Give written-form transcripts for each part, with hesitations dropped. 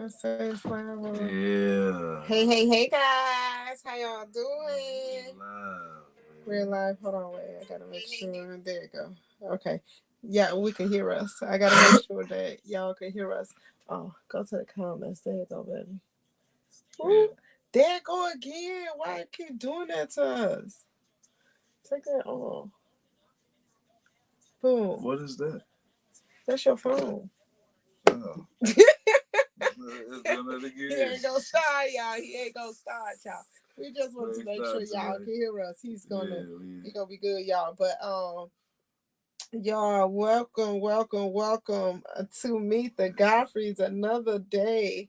Say slime. Yeah. Hey, guys. How y'all doing? Live. We're live. Hold on, wait. I gotta make sure. There you go. Okay. Yeah, we can hear us. I gotta make sure that y'all can hear us. Oh, go to the comments. There you go, baby. Ooh, there you go again. Why you keep doing that to us? Take that off. Boom. What is that? That's your phone. Oh. Let's do it He again. ain't gonna start, y'all. He ain't gonna start, y'all. We just want to Let's make sure start y'all today. can hear us. He's gonna Yeah. he gonna be good, y'all. But y'all, welcome to Meet the Godfreys. Another day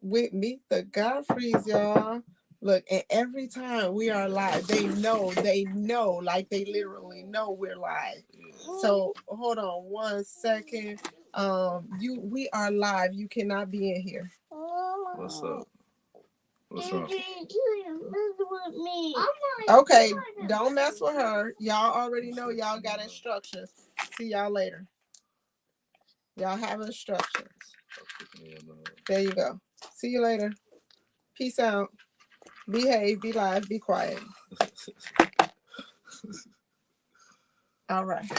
with Meet the Godfreys, y'all. Look, and every time we are live, they know, like they literally know we're live. So hold on 1 second. We are live. You cannot be in here. What's up? What's up? Okay, don't mess with her. Y'all already know y'all got instructions. See y'all later. Y'all have instructions. There you go. See you later. Peace out. Behave, be live, be quiet. All right.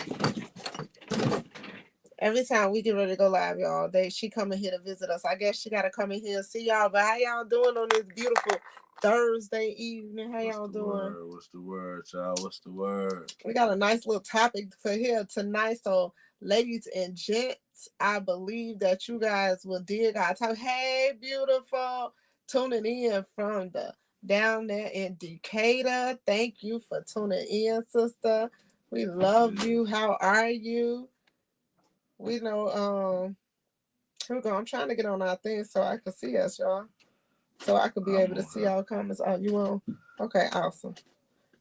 Every time we get ready to go live, y'all, she coming here to visit us. I guess she gotta come in here and see y'all. But how y'all doing on this beautiful Thursday evening? How y'all doing? What's the word, y'all? What's the word? We got a nice little topic for here tonight. So, ladies and gents, I believe that you guys will dig our topic. Hey, beautiful, tuning in from the down there in Decatur. Thank you for tuning in, sister. We love you. How are you? We know, here we go. I'm trying to get on our thing so I can see us, y'all. So I could be able to see our comments. Oh, you on? Okay, awesome.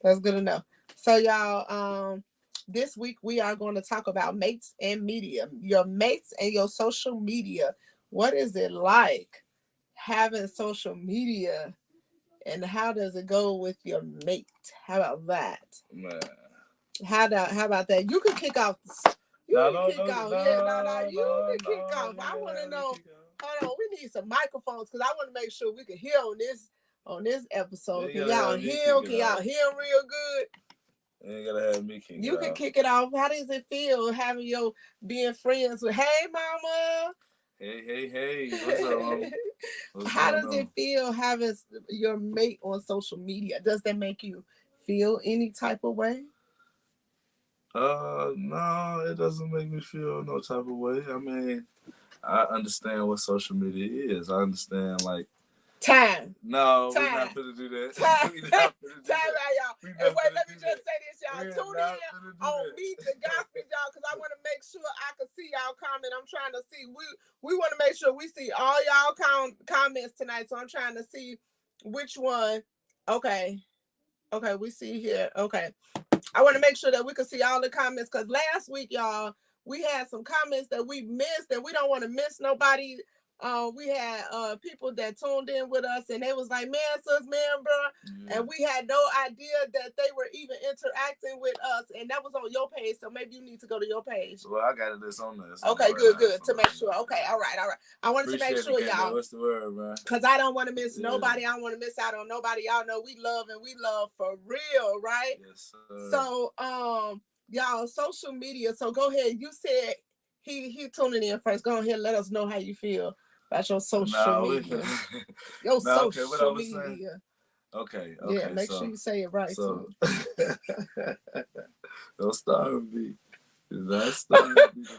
That's good enough. So, y'all, this week we are going to talk about mates and media. Your mates and your social media. What is it like having social media, and how does it go with your mate? How about that? Man. How about that? You can kick off. You can kick off. I want to know. Hold on, we need some microphones because I want to make sure we can hear on this episode. Can y'all hear? Can y'all hear real good? You ain't gotta have me kick it off. You can kick it off. How does it feel having being friends with? Hey, mama. Hey. What's up, mama? How does it feel having your mate on social media? Does that make you feel any type of way? No, it doesn't make me feel no type of way. I mean, I understand what social media is. I understand, like, time. No, we're not finna do that. Time out, y'all. And wait, let me just say this, y'all. Tune in on Meet the Godfreys, y'all, because I want to make sure I can see y'all comment. I'm trying to see. We want to make sure we see all y'all comments tonight. So I'm trying to see which one. Okay, we see here. Okay. I want to make sure that we can see all the comments because last week, y'all, we had some comments that we missed and we don't want to miss nobody. We had people that tuned in with us and they was like, man, sis, man, bro. Yeah. And we had no idea that they were even interacting with us. And that was on your page. So maybe you need to go to your page. Well, I got this on there. Okay, good. To make sure. Okay, all right. I wanted to make sure, y'all. What's the word, man? Because I don't want to miss nobody. I don't want to miss out on nobody. Y'all know we love for real, right? Yes, sir. So, y'all, social media. So go ahead. You said he tuning in first. Go ahead, let us know how you feel about your social media. Your social media. Okay. Yeah, make sure you say it right too. Don't start with me. That's not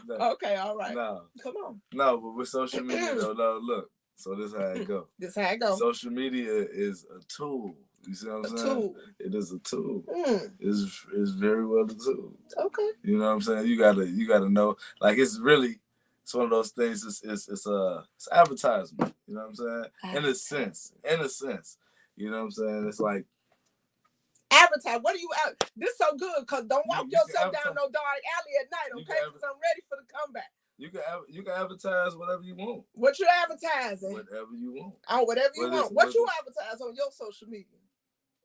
okay, all right. No. Come on. No, but with social media though, no, look. So this is how it go. Social media is a tool. You see what I'm saying? Tool. It is a tool. It's very well a tool. Okay. You know what I'm saying? You gotta know. Like it's one of those things. It's advertisement. You know what I'm saying? In a sense. You know what I'm saying? It's like advertise. What do you? This so good because don't walk yourself down no dark alley at night, okay? Because I'm ready for the comeback. You can advertise whatever you want. What you advertising? Whatever you want. Oh, whatever you want. What you advertise on your social media?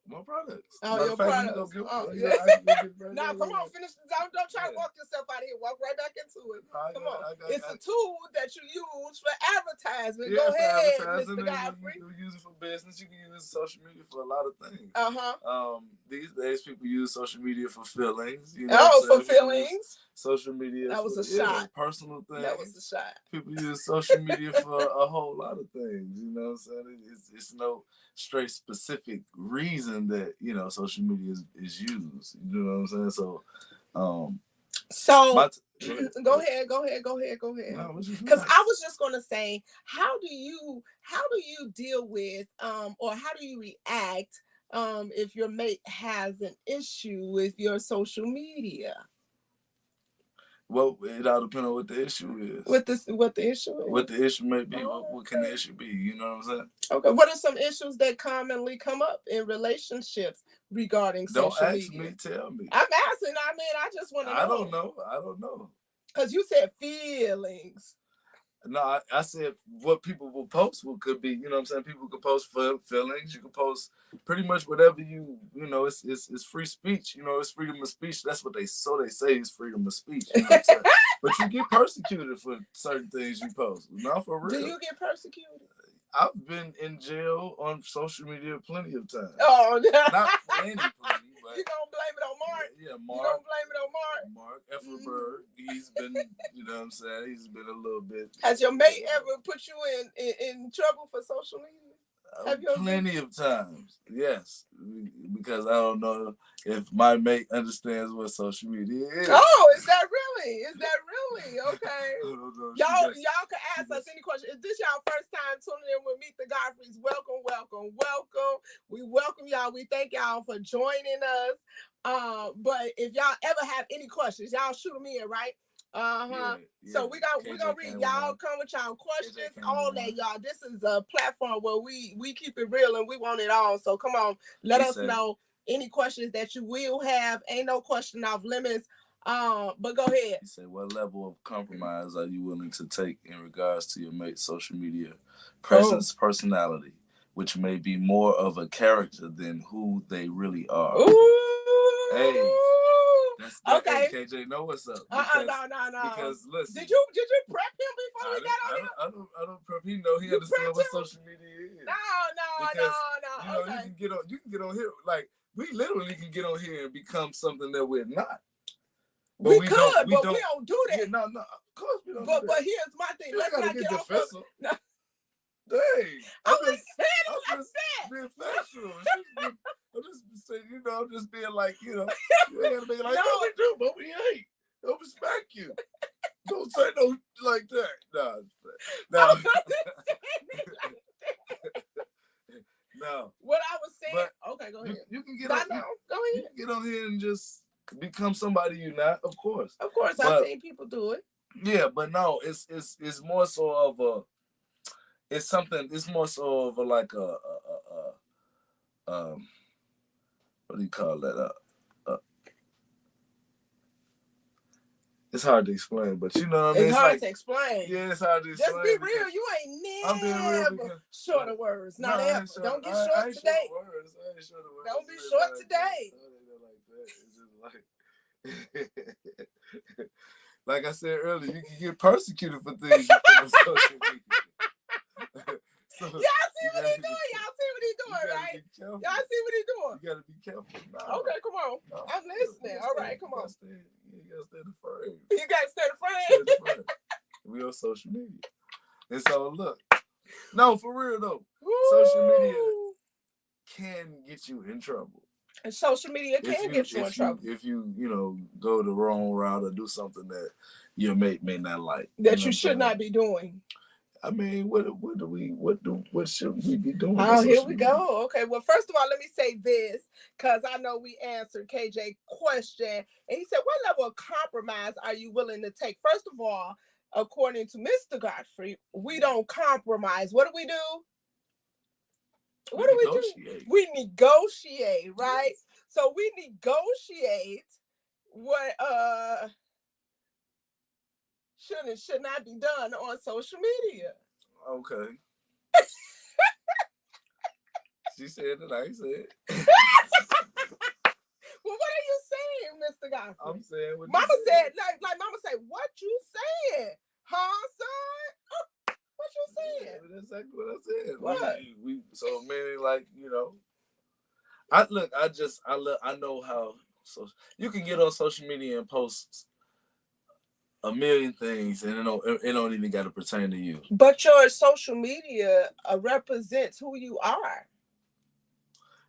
My products. Oh, Matter your of fact, products. you Oh, go yeah. get Now, come on, finish this out. Don't try to Yeah. walk yourself out of here. Walk right back into it. Come on. I It's a tool that you use for advertisement. Yeah, Go for ahead, advertising. Mr. Godfrey. You can use it for business. You can use social media for a lot of things. Uh-huh. These days, people use social media for feelings. You know Oh, what I'm for feelings. Social media. That was for, a shot. Personal things. That was a shot. People use social media for a whole lot of things. You know what I'm saying? It's no straight specific reason that, you know, social media is used. You know what I'm saying? So, go ahead. No, because I was just gonna say, how do you deal with or how do you react if your mate has an issue with your social media? Well, it all depends on what the issue is. What the issue is? What the issue may be. What can the issue be? You know what I'm saying? Okay. What are some issues that commonly come up in relationships regarding social media? Don't ask me. Tell me. I'm asking. I mean, I just want to know. I don't know. Because you said feelings. No, I said what people will post could be, you know what I'm saying? People could post feelings. You can post pretty much whatever you know, it's free speech. You know, it's freedom of speech. That's what they say is freedom of speech. You know what I'm saying? But you get persecuted for certain things you post. Not for real. Do you get persecuted? I've been in jail on social media plenty of times. Oh, no. Not plenty, but you gonna blame it on Mark? Yeah, Mark. You gonna blame it on Mark? Mark Efferberg. He's been, you know what I'm saying? He's been a little bit. Has your mate ever put you in trouble for social media? Plenty of times, yes. Because I don't know if my mate understands what social media is. Oh, is that really? Okay. Y'all can ask us any question. If this y'all first time tuning in with Meet the Godfreys, welcome. We welcome y'all. We thank y'all for joining us. But if y'all ever have any questions, y'all shoot them in, right? Yeah. So we're gonna read. Y'all come with y'all questions, all that, y'all. This is a platform where we keep it real and we want it all. So come on, let us know any questions that you will have. Ain't no question off limits. But go ahead. He said, what level of compromise are you willing to take in regards to your mate's social media presence, personality, which may be more of a character than who they really are? Ooh. Hey. Okay. Hey, KJ, know what's up? No. Because listen, did you prep him before we got on here? I don't prep him. Know he understands what social media is. No. You know, you can get on here like we literally can get on here and become something that we're not. We could, but we don't do that. Yeah, no, of course we don't. But here's my thing. Let's not get off. No. Dang, I'm just saying like that. Being factual. I'm just saying, you know, I'm just being like, you know, you ain't gotta be like, no, we do, but we ain't. Don't smack you. Don't say no like that. No. No. What I was saying. Okay, go ahead. You can get on. Go ahead. You can get on here and just become somebody you're not. Of course. I've seen people do it. Yeah, but no, it's more so of a. It's something. It's more so of a like a what do you call that? It's hard to explain, but you know what I mean. It's hard to explain. Yeah, it's hard to explain. Just be real. You ain't never I'm being real short of words. Not ever. Don't get short today. I ain't short of words. Don't be short today. Like I said earlier, you can get persecuted for things you put on social media. Y'all see what he's doing? Right? Y'all see what he's doing? You gotta be careful. Okay, come on. I'm listening. All right, come on. You gotta stay the frame. You gotta stay the frame. We on social media. And so look. No, for real though. Ooh. Social media can get you in trouble. And social media can get you in trouble. If you know, go the wrong route or do something that your mate may not like. That you should not be doing. I mean, what should we be doing? Oh, here we go. Okay. Well, first of all, let me say this, because I know we answered KJ's question. And he said, what level of compromise are you willing to take? First of all, according to Mr. Godfrey, we don't compromise. What do? What do we do? We negotiate, right? Yes. So we negotiate what should and should not be done on social media. Okay. She said it, I said. Well, what are you saying, Mr. Godfrey? I'm saying what Mama you said, like Mama said, what you saying? Huh, son? What you saying? Yeah, that's exactly what I said. What? We so many, like, you know. I know how. So you can get on social media and post a million things, and it don't even got to pertain to you. But your social media represents who you are.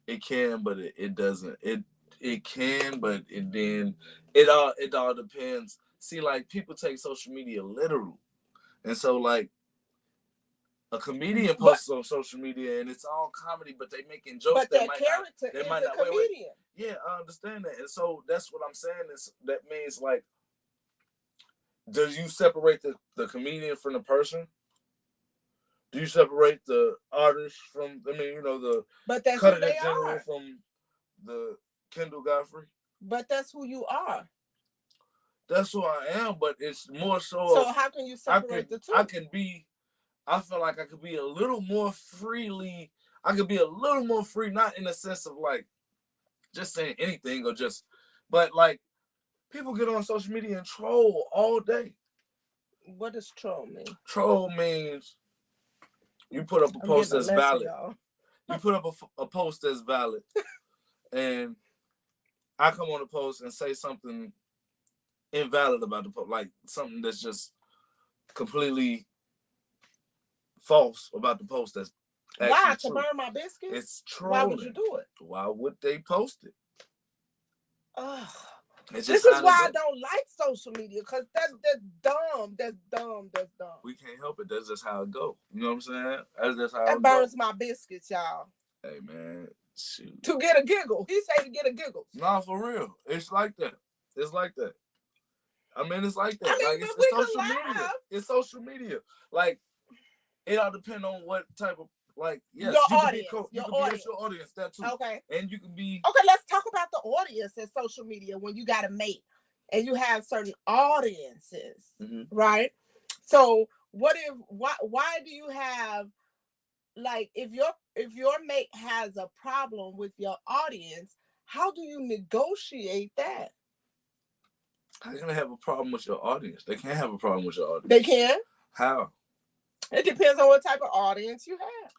It can, but it doesn't. It can, but it all depends. See, like, people take social media literal, and so, like, a comedian posts on social media and it's all comedy, but they making jokes. But that character is a comedian. Yeah, I understand that, and so that's what I'm saying. Is that means, like, does you separate the comedian from the person? Do you separate the artist from? I mean, you know, the but that's Cut who It they General are. from the Kendall Godfrey. But that's who you are. That's who I am, but it's more so. So how can you separate the two? I feel like I could be a little more freely. I could be a little more free, not in the sense of like just saying anything or just, but like people get on social media and troll all day. What does troll mean? Troll means you put up a post that's valid. You put up a post that's valid, and I come on a post and say something invalid about the post, like something that's just completely false about the post. That's why true. To burn my biscuits? It's trolling. Why would you do it? Why would they post it? Ugh. This is why I don't like social media, because that's dumb. That's dumb. We can't help it. That's just how it goes. You know what I'm saying? That's just how it burns my biscuits, y'all. Hey, man. Shoot. To get a giggle. He said to get a giggle. Nah, for real. It's like that. It's like that. I mean, it's like that. I mean, like, it's social media. It's social media. Like, it all depends on what type of, like, yes, your audience. Your audience, that too. Okay. And you can be. Okay, let's talk about the audience in social media when you got a mate and you have certain audiences, right? So why do you have, like, if your mate has a problem with your audience, how do you negotiate that? How can they have a problem with your audience? They can't have a problem with your audience. They can. How? It depends on what type of audience you have.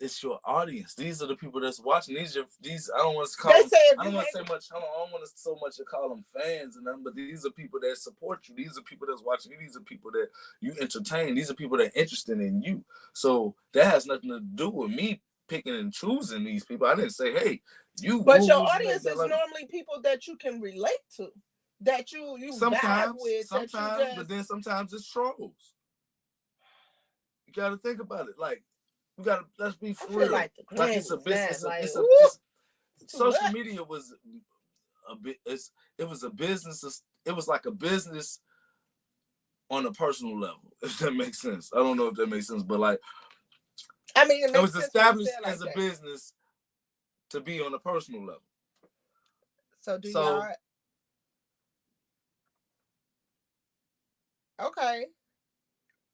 It's your audience. These are the people that's watching. These I don't want to call them, I don't want to say much. I don't want to so much to call them fans and them, but these are people that support you. These are people that's watching you. These are people that you entertain. These are people that are interested in you. So that has nothing to do with me picking and choosing these people. I didn't say, hey, you. But your audience is normally people that you can relate to, that you vibe with. Sometimes, but then sometimes it's trolls. You got to think about it. Like, let's be for real. Like it's a business. Social media was a bit. It was a business. It was like a business on a personal level, if that makes sense. I don't know if that makes sense, but like, I mean, it was established as a business to be on a personal level. So y'all? Okay.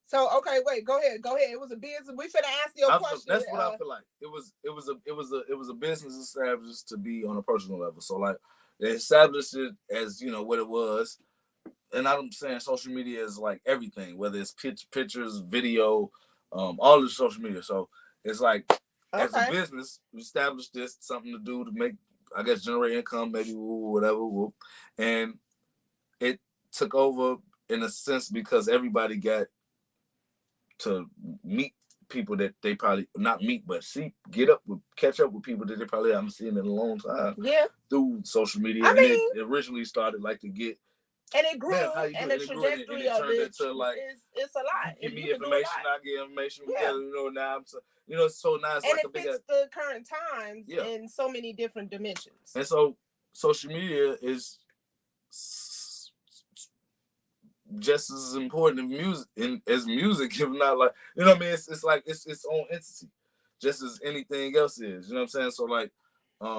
So wait, go ahead. It was a business. We finna ask your question. That's what I feel like. It was a business established to be on a personal level. So like, they established it as, you know, what it was. And I'm saying social media is like everything, whether it's pictures, video, all the social media. So it's like, as a business, we established this, something to do to make, I guess, generate income, maybe whatever. And it took over in a sense because everybody got to meet people that they probably not meet, but catch up with people that they probably haven't seen in a long time. Yeah. Through social media. I mean, it originally started like to get. And it grew, and the trajectory of it is a lot. Give me information, I get information. Yeah. You know, now so now it's and like it fits the current times in so many different dimensions. And so social media is just as important as music, if not, like, you know what I mean? It's like it's its own entity, just as anything else is. You know what I'm saying? So like,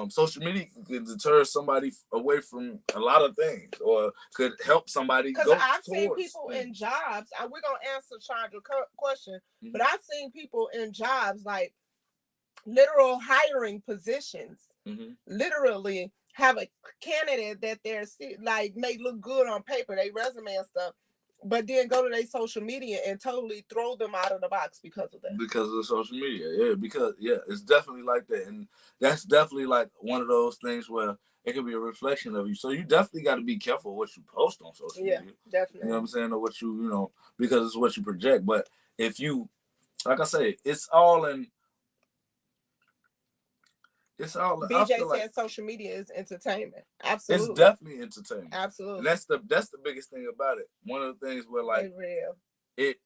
social media could deter somebody away from a lot of things, or could help somebody. Because I've seen people in jobs. We're gonna answer Chandra's question, but I've seen people in jobs like literal hiring positions, Mm-hmm. literally have a candidate that they're like may look good on paper, they resume and stuff, but then go to their social media and totally throw them out of the box because of that. Because of the social media, yeah. Because it's definitely like that, and that's definitely like one of those things where it can be a reflection of you. So you definitely got to be careful what you post on social media. Definitely. You know what I'm saying, or what you because it's what you project. But if you, like I say, it's all in. It's all. BJ said like social media is entertainment. Absolutely, it's definitely entertainment. Absolutely, and that's the biggest thing about it. One of the things where like it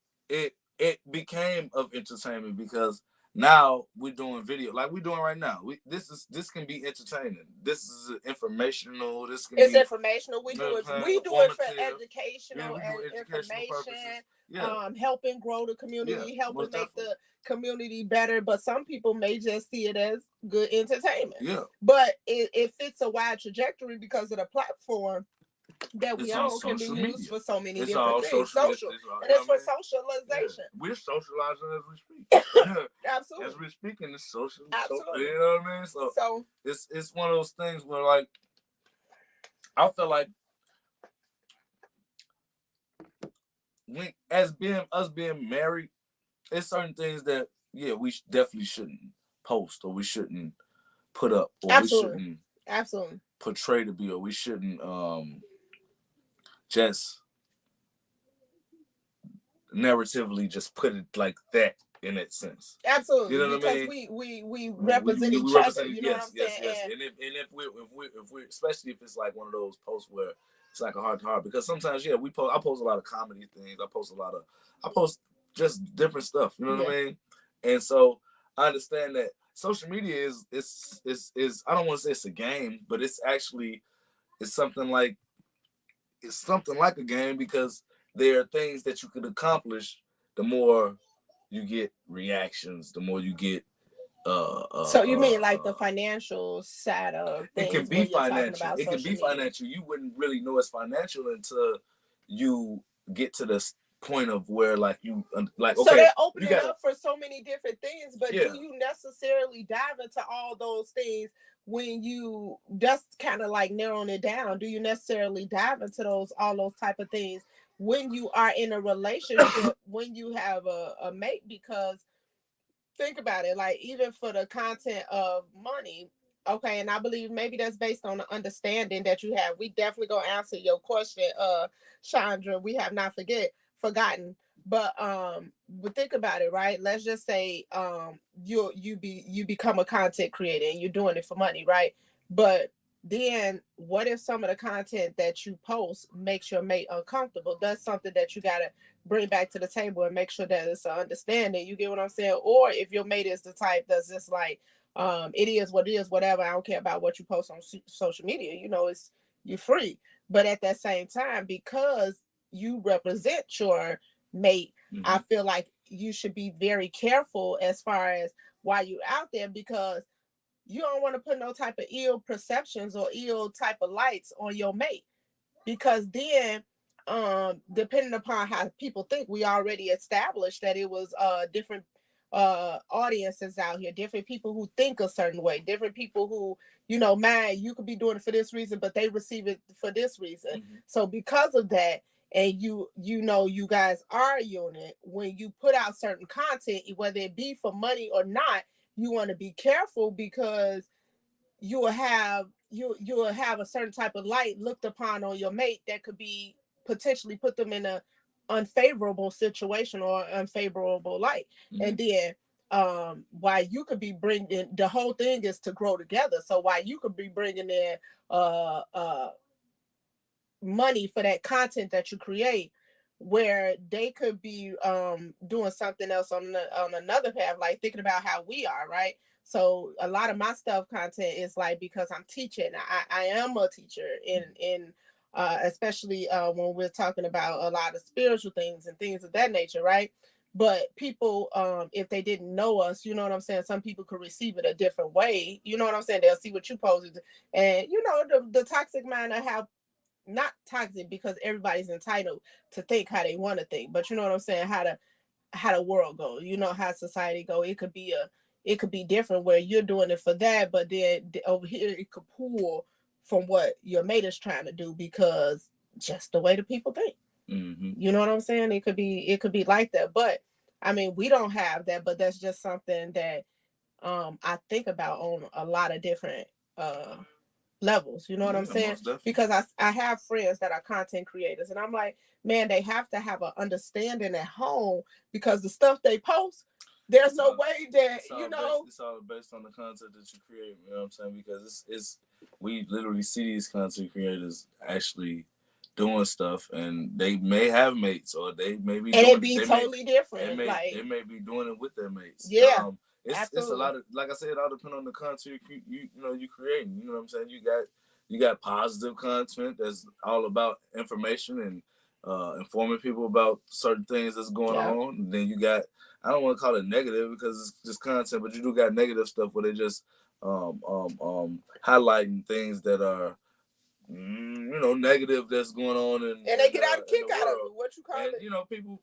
became of entertainment because now we're doing video like we're doing right now. This can be entertaining. This is informational. It's informational. We do it for educational and information. Helping grow the community, helping make the community better. But some people may just see it as good entertainment. Yeah. But it fits a wide trajectory because of the platform that we own can be used for so many different things. It's for socialization. Yeah. We're socializing as we speak. Absolutely. As we're speaking, it's social. Absolutely. You know what I mean? So it's one of those things where like I feel like when us being married, it's certain things that we definitely shouldn't post or we shouldn't put up or Absolutely. we shouldn't portray to be or we shouldn't just narratively just put it like that in that sense. Absolutely. You know what I mean? We represent each other. You know what I'm saying? Yes. And if we especially if it's like one of those posts where it's like a heart to heart, because sometimes I post a lot of comedy things. I post just different stuff. You know what I mean? And so I understand that social media is I don't want to say it's a game, but it's something like a game because there are things that you could accomplish the more you get reactions, the more you get so you mean like the financial side of things? It can be financial. It can be financial. You wouldn't really know it's financial until you get to the point of where like you like okay. So they're opening up for so many different things, but do you necessarily dive into all those things when you that's kind of like narrowing it down? Do you necessarily dive into all those type of things when you are in a relationship, when you have a mate? Because think about it, like even for the content of money, okay, and I believe maybe that's based on the understanding that you have. We definitely gonna answer your question, Chandra. We have not forgotten. But think about it, right? Let's just say you become a content creator and you're doing it for money, right? But then what if some of the content that you post makes your mate uncomfortable? That's something that you gotta bring back to the table and make sure that it's an understanding. You get what I'm saying? Or if your mate is the type that's just like, it is what it is, whatever. I don't care about what you post on social media. You're free. But at that same time, because you represent your mate, I feel like you should be very careful as far as why you're out there, because you don't want to put no type of ill perceptions or ill type of lights on your mate, because then depending upon how people think, we already established that it was different audiences out here, different people who think a certain way, different people who, man, you could be doing it for this reason, but they receive it for this reason. So because of that, and you guys are a unit, when you put out certain content, whether it be for money or not, you want to be careful, because you will have a certain type of light looked upon on your mate that could be potentially put them in a unfavorable situation or unfavorable light. And then why you could be bringing, the whole thing is to grow together, so why you could be bringing in money for that content that you create, where they could be doing something else on another path, like thinking about how we are, right? So a lot of my stuff content is like, because I'm teaching, I am a teacher in especially when we're talking about a lot of spiritual things and things of that nature, right? But people, if they didn't know us, you know what I'm saying, some people could receive it a different way. You know what I'm saying? They'll see what you posted, and the toxic mind of how, not toxic because everybody's entitled to think how they want to think, but you know what I'm saying, how the world goes, how society go. It could be it could be different where you're doing it for that, but then over here it could pull from what your mate is trying to do because just the way the people think. Mm-hmm. You know what I'm saying? It could be like that. But I mean, we don't have that, but that's just something that I think about on a lot of different levels. You know what I'm saying? Because I have friends that are content creators, and I'm like, man, they have to have an understanding at home because the stuff they post, there's no way that it's all based on the content that you create. You know what I'm saying? Because it's we literally see these content creators actually doing stuff, and they may have mates, or they may be and it be totally different. They may be doing it with their mates. Yeah. It's a lot of, like I said, it all depends on the content you creating. You know what I'm saying? You got positive content that's all about information and informing people about certain things that's going on. And then you got, I don't want to call it negative because it's just content, but you do got negative stuff where they just highlighting things that are negative that's going on, and they get a kick out of it. What you call it? People.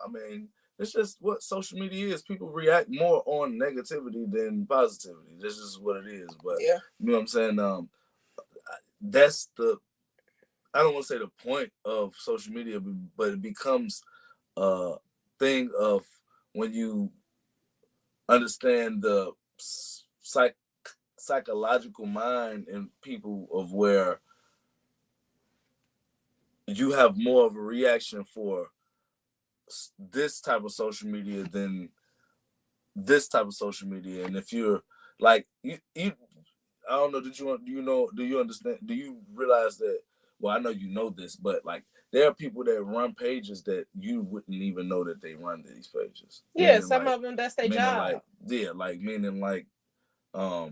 I mean, it's just what social media is. People react more on negativity than positivity. This is what it is. But you know what I'm saying? That's I don't want to say the point of social media, but it becomes a thing of when you understand the psychological mind in people of where you have more of a reaction for this type of social media than this type of social media. And if you're like, you I don't know, do you understand? Do you realize that? Well, I know you know this, but like there are people that run pages that you wouldn't even know that they run these pages. Yeah, meaning some of them that's their job. Meaning like I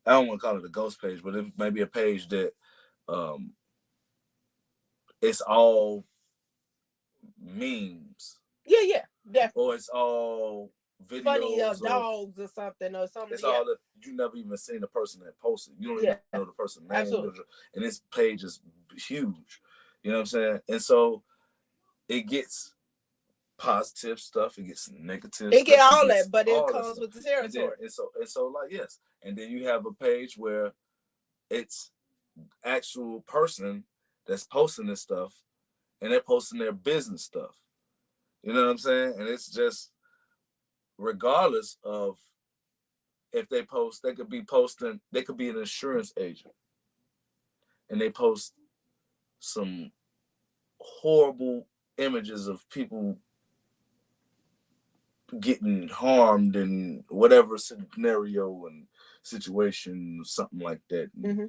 don't want to call it a ghost page, but it may be a page that it's all memes. Yeah, definitely. Or it's all videos funny of dogs or something. It's all that you never even seen the person that posted. You don't even know the person's name. Absolutely. And this page is huge. You know what I'm saying? And so it gets positive stuff. It gets negative. It gets all that, but it comes with the territory. And so like yes. And then you have a page where it's actual person that's posting this stuff, and they're posting their business stuff. You know what I'm saying? And it's just, regardless of if they post, they could be an insurance agent, and they post some horrible images of people getting harmed in whatever scenario and situation, something like that. Mm-hmm.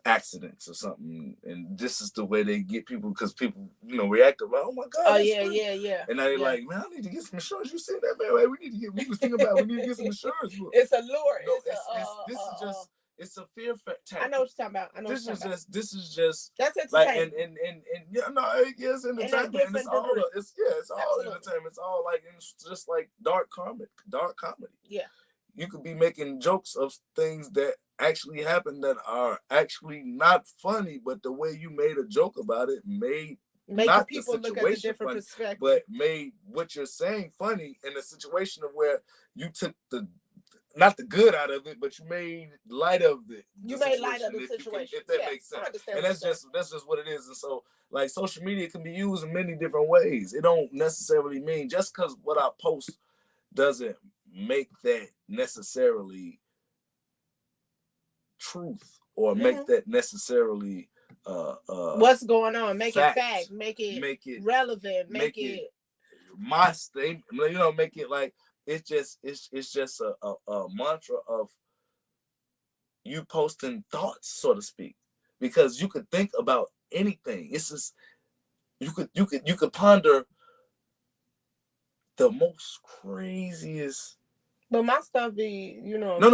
Accidents or something, and this is the way they get people, because people react like, oh my god, oh yeah, and now they're like, man, I need to get some insurance. You see that, man? We was thinking about we need to get some insurance. It's a lure. It's a fear tactic. I know what you're talking about. This is just that's entertainment. Like and it's entertainment. And it's all entertainment. It's all like, it's just like dark comedy. Yeah, you could be making jokes of things that actually happen that are actually not funny, but the way you made a joke about it made not people the situation look at a different funny, perspective, but made what you're saying funny in a situation of where you took not the good out of it, but you made light of it. You made light of the situation. If that makes sense. And that's just what it is. And so, like, social media can be used in many different ways. It don't necessarily mean just because what I post doesn't make that necessarily truth, or make that necessarily what's going on, make it fact, make it relevant, make it my statement, make it like it's just a mantra of you posting thoughts, so to speak, because you could think about anything. It's just you could ponder the most craziest. But my stuff be, No. I'm not.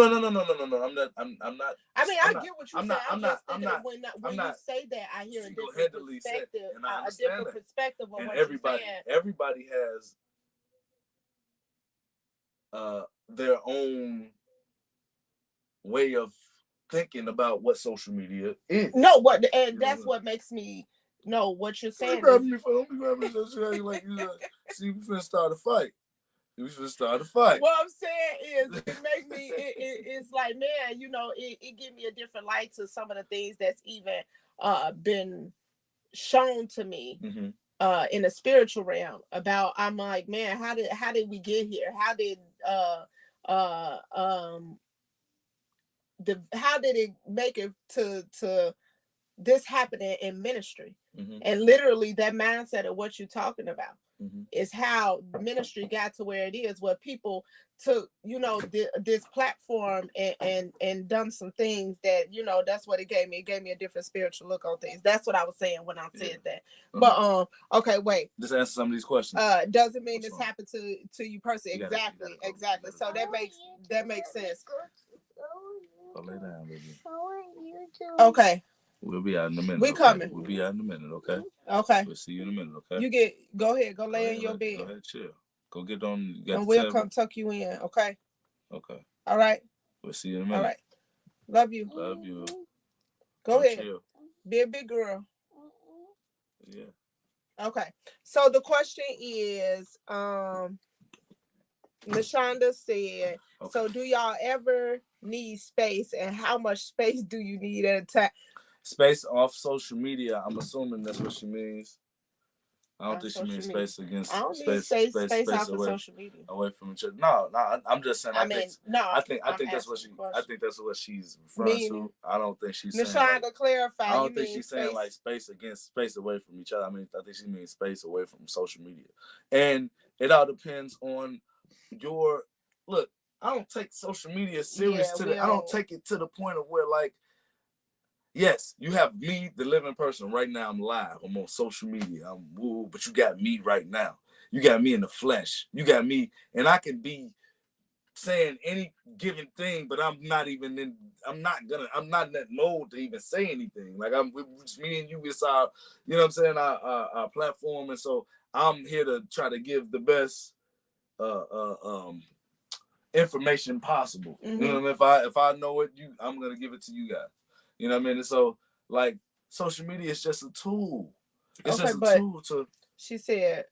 I mean, I get what you're saying. I'm just thinking when you say that, I hear a different perspective of what you're saying. Everybody has their own way of thinking about what social media is. No, that's what makes me know what you're saying. Don't be grabbing me like see, we finna start a fight. We should start a fight. What I'm saying is, it make me. It's like, man, you know, it give me a different light to some of the things that's even been shown to me in the spiritual realm about. I'm like, man, how did we get here? How did how did it make it to this happening in ministry? And literally that mindset of what you're talking about is how ministry got to where it is, where people took, you know, this platform and done some things that, you know, that's what it gave me. It gave me a different spiritual look on things. That's what I was saying when I said that. But okay, wait. Just answer some of these questions. Doesn't mean this happened to you personally. Exactly. So that makes sense. So lay down, baby. Okay. We'll be out in a minute. We coming. We'll be out in a minute, okay? Okay. We'll see you in a minute, okay? Go ahead, go lay in your bed. Go ahead, chill. Go get on. And we'll come tuck you in, okay? Okay. All right. We'll see you in a minute. All right. Love you. Love you. Go ahead. Chill. Be a big girl. Yeah. Okay. So the question is, Lashonda said, so do y'all ever need space, and how much space do you need at a time? Space off social media. I'm assuming that's what she means. I don't think she means space against space off away, of social media. Away from each other. No, I'm just saying. I think that's what she's referring to. I don't think she's saying. Trying to clarify. I don't think she's saying like space against space away from each other. I think she means space away from social media, and it all depends on your look. I don't take social media serious I don't take it to the point of where like. Yes, you have me, the living person, right now. I'm live. I'm on social media. But you got me right now. You got me in the flesh. You got me, and I can be saying any given thing, but I'm not in that mode to even say anything. Like it's me and you, it's our, you know what I'm saying, our platform, and so I'm here to try to give the best information possible. You know what I mean? If I know it, I'm gonna give it to you guys. You know what I mean? And so, like, social media is just a tool. It's just a tool to. She said,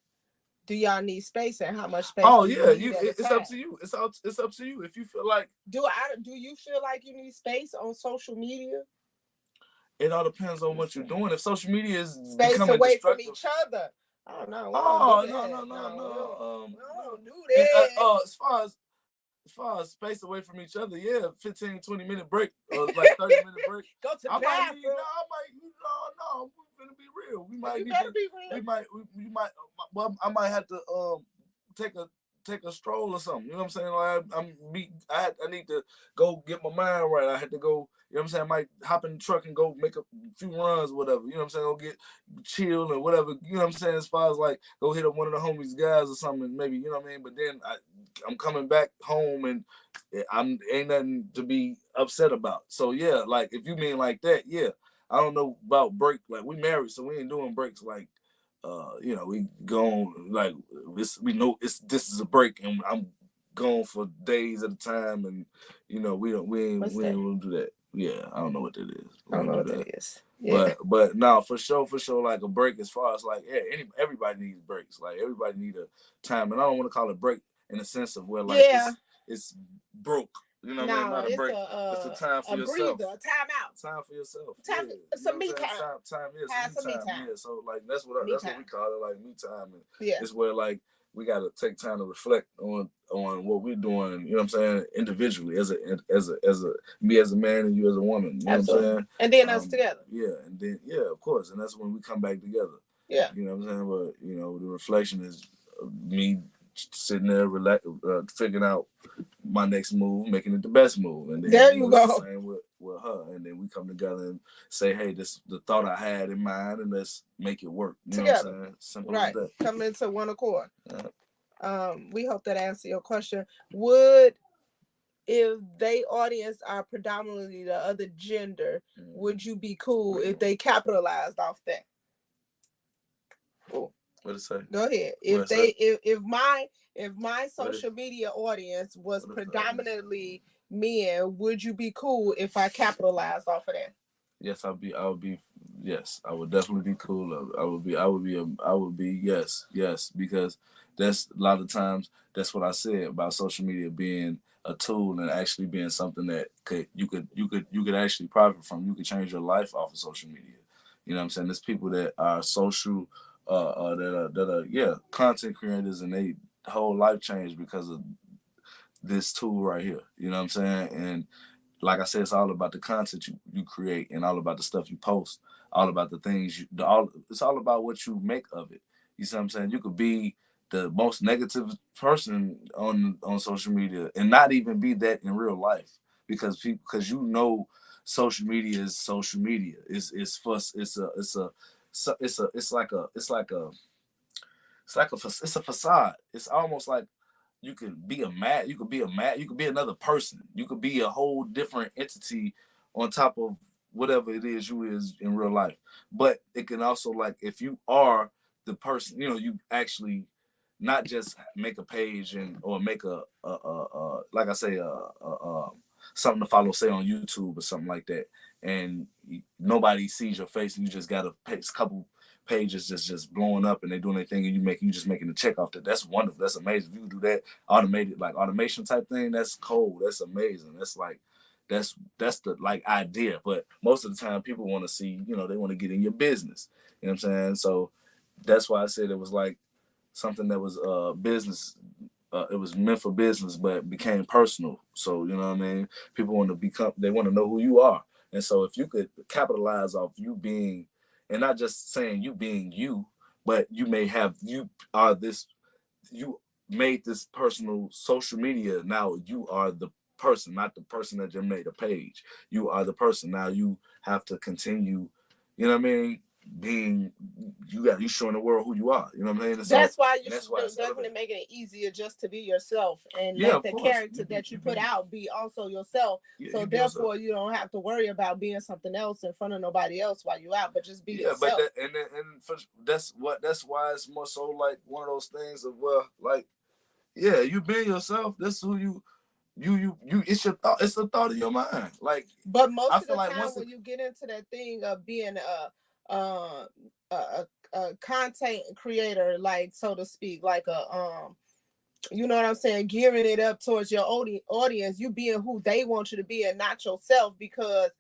"Do y'all need space, and how much space?" Oh yeah, it's up to you. It's up to you. If you feel like. Do you feel like you need space on social media? It all depends on what you're doing. If social media is space away from each other. Oh no. No. We don't do that. As far as space away from each other, yeah, 15, 20-minute break, or like 30-minute break. Go to the bathroom. No, we're gonna be real. We might I might have to take a stroll or something. You know what I'm saying? Like I need to go get my mind right. I had to go, you know what I'm saying? I might hop in the truck and go make a few runs or whatever. You know what I'm saying? Go get chill or whatever. You know what I'm saying? As far as like go hit up one of the homies guys or something, maybe, you know what I mean? But then I'm coming back home and ain't nothing to be upset about. So yeah, like if you mean like that, yeah. I don't know about break. Like we married, so we ain't doing breaks like you know, we go like we know this is a break and I'm gone for days at a time, and you know we ain't want to do that. Yeah, I don't know what that is. I don't know what that is. Yeah. But no, for sure, like a break as far as like everybody needs breaks. Like everybody need a time, and I don't want to call it break in the sense of where like it's broke. You know what I mean? Not a break. It's a time for yourself. Breather, a time out. Time for yourself. Some me time. Some me time. Yeah. So like that's what we call it, like me time. And it's where like we gotta take time to reflect on what we're doing. You know what I'm saying? Individually, as me as a man and you as a woman. You know what I'm saying? And then us together. Yeah, and then of course, and that's when we come back together. Yeah. You know what I'm saying? But you know, the reflection is me sitting there, figuring out my next move, making it the best move, and then there you go. The same with her, and then we come together and say, "Hey, this the thought I had in mind, and let's make it work." You together. Know what I'm saying? Simple as that. Coming into one accord. Yeah. We hope that answered your question. If they audience are predominantly the other gender, would you be cool if they capitalized off that? What it say? Go ahead. If my social media audience was predominantly men, would you be cool if I capitalized off of that? Yes, yes, I would definitely be cool. I would be yes, because that's a lot of times that's what I said about social media being a tool and actually being something that you could actually profit from. You could change your life off of social media. You know what I'm saying? There's people that are social, that are yeah, content creators, and they whole life changed because of this tool right here. You know what I'm saying? And like I said, it's all about the content you create and all about the stuff you post, all about the things it's all about what you make of it. You see what I'm saying? You could be the most negative person on social media and not even be that in real life because social media is social media. It's a facade. It's almost like you could be another person. You could be a whole different entity on top of whatever it is you is in real life. But it can also, like, if you are the person, you actually not just make a page or make like I say something to follow, say on YouTube or something like that, and nobody sees your face, and you just got a couple pages just blowing up and they doing their thing, and you just making a check off that. That's wonderful. That's amazing. If you do that automated, like automation type thing, that's cold. That's amazing. That's like that's the like idea. But most of the time people want to see, they want to get in your business. You know what I'm saying? So that's why I said it was like something that was business. It was meant for business, but became personal. So you know what I mean. People they want to know who you are, and so if you could capitalize off you being, and not just saying you being you, but you made this personal social media. Now you are the person, not the person that just made a page. You are the person. Now you have to continue. You know what I mean? You showing the world who you are. You know what I'm saying? That's why doesn't it make it easier just to be yourself and let the character that you put out be also yourself. Yeah, so therefore you don't have to worry about being something else in front of nobody else while you're out, but just be yourself. But that's why it's more so like one of those things of, well, like, yeah, you being yourself. That's who you. It's your thought. It's the thought of your mind. Like, but most of the time when you get into that thing of being a content creator, like, so to speak, like you know what I'm saying, gearing it up towards your audience, you being who they want you to be and not yourself, because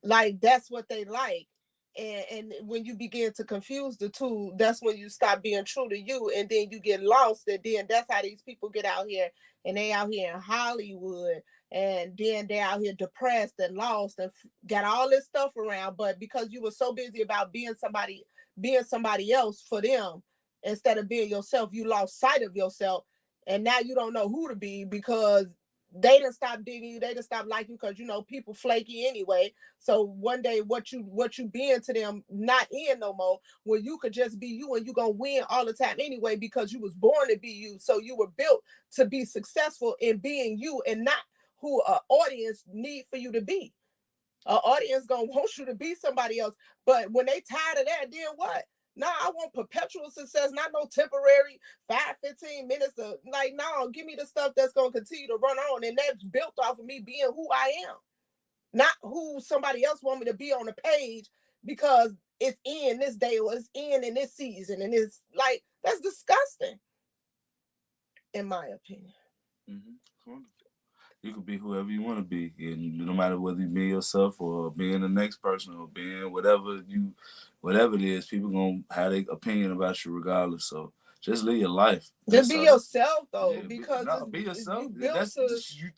like that's what they like. And when you begin to confuse the two, that's when you stop being true to you, and then you get lost. And then that's how these people get out here, and they out here in Hollywood, and then they're out here depressed and lost and got all this stuff around. But because you were so busy about being somebody else for them instead of being yourself, you lost sight of yourself, and now you don't know who to be, because they didn't stop digging you. They didn't stop liking you, because people flaky anyway. So one day what you being to them not in no more, when you could just be you, and you gonna win all the time anyway, because you was born to be you. So you were built to be successful in being you, and not who an audience need for you to be. An audience gonna want you to be somebody else. But when they tired of that, then what? No, I want perpetual success, not no temporary 5-15 minutes of, like, no, give me the stuff that's going to continue to run on. And that's built off of me being who I am, not who somebody else want me to be on the page because it's in this day or it's in this season. And it's like, that's disgusting, in my opinion. Mm-hmm. You could be whoever you want to be, and no matter whether you be yourself or being the next person or being whatever it is, people gonna have their opinion about you regardless. So just live your life. Just be yourself, though, because be yourself. You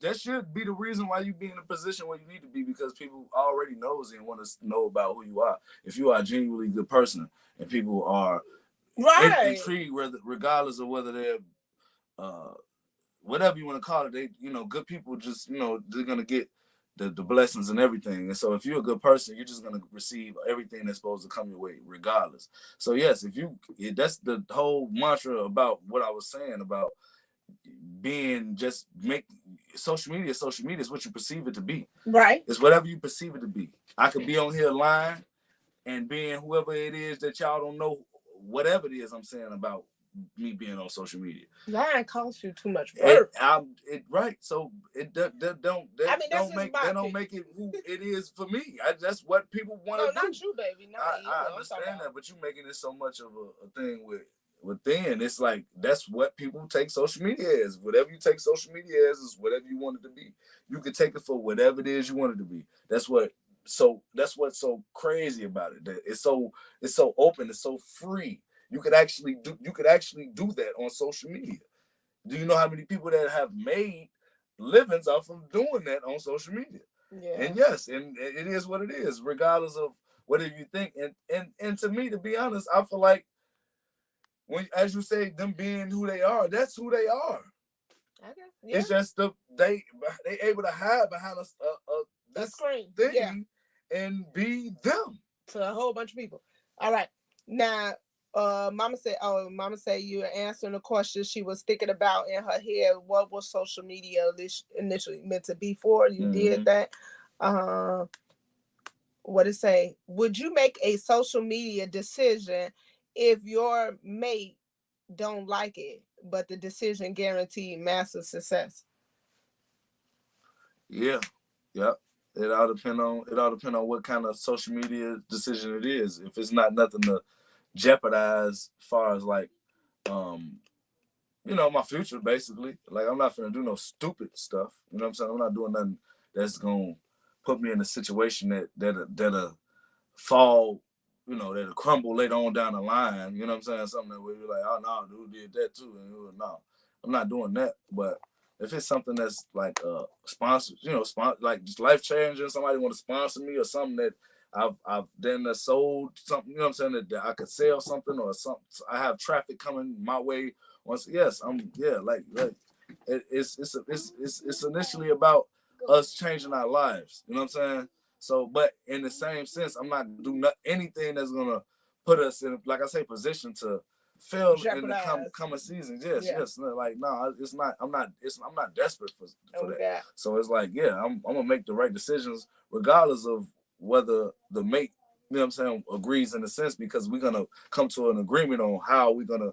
that should be the reason why you be in a position where you need to be, because people already knows and want to know about who you are. If you are a genuinely good person, and people are intrigued, regardless of whether they're whatever you want to call it, they, good people just, they're going to get the blessings and everything. And so if you're a good person, you're just going to receive everything that's supposed to come your way regardless. So yes, that's the whole mantra about what I was saying about being social media is what you perceive it to be. Right. It's whatever you perceive it to be. I could be on here lying and being whoever it is that y'all don't know, whatever it is I'm saying about me being on social media. Lying costs you too much work. Right. So don't make it who it is for me. That's what people want to do. No, not you, baby. I understand that, but you're making it so much of a thing with within, it's like that's what people take social media as. Whatever you take social media as is whatever you want it to be. You can take it for whatever it is you want it to be. That's what's so crazy about it. That it's so open, it's so free. You could actually do that on social media. Do you know how many people that have made livings off of doing that on social media? Yeah. And yes, and it is what it is, regardless of whatever you think. And to me, to be honest, I feel like when, as you say, them being who they are, that's who they are. Okay. Yeah. It's just they able to hide behind a screen thing and be them to a whole bunch of people. All right. Now, Mama said you were answering a question she was thinking about in her head. What was social media initially meant to be for? You did that. What it say? Would you make a social media decision if your mate don't like it, but the decision guaranteed massive success? Yeah. It all depend on what kind of social media decision it is. If it's not nothing to jeopardize as far as like my future, basically. Like, I'm not finna do no stupid stuff. You know what I'm saying? I'm not doing nothing that's gonna put me in a situation that'll fall, that'll crumble later on down the line. You know what I'm saying? Something that we'll be like, oh no, dude did that too. And no, I'm not doing that. But if it's something that's like sponsored, like just life changing, somebody want to sponsor me or something that I've then sold something, you know what I'm saying, that I could sell something or something, I have traffic coming my way. Once, yes, it's initially about us changing our lives. You know what I'm saying? So, but in the same sense, I'm not doing anything that's gonna put us in, like I say, position to fail in the coming seasons. Yes. Like, no, it's not. I'm not desperate for that. So it's like, yeah, I'm gonna make the right decisions regardless of whether the mate, you know what I'm saying, agrees in a sense, because we're gonna come to an agreement on how we're gonna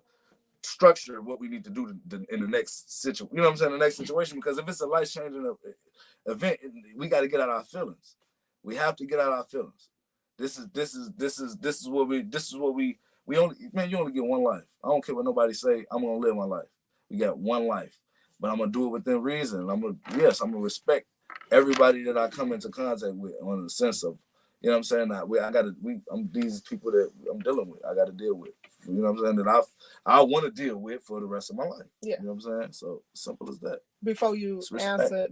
structure what we need to do in the next situation. You know what I'm saying? The next situation, because if it's a life changing event, we got to get out our feelings. We have to get out our feelings. This is what we only, man, you only get one life. I don't care what nobody say. I'm gonna live my life. We got one life, but I'm gonna do it within reason. I'm gonna respect everybody that I come into contact with, on the sense of, you know what I'm saying, I'm these people that I'm dealing with, I got to deal with. You know what I'm saying, that I want to deal with for the rest of my life. Yeah. You know what I'm saying? So simple as that. Before you answer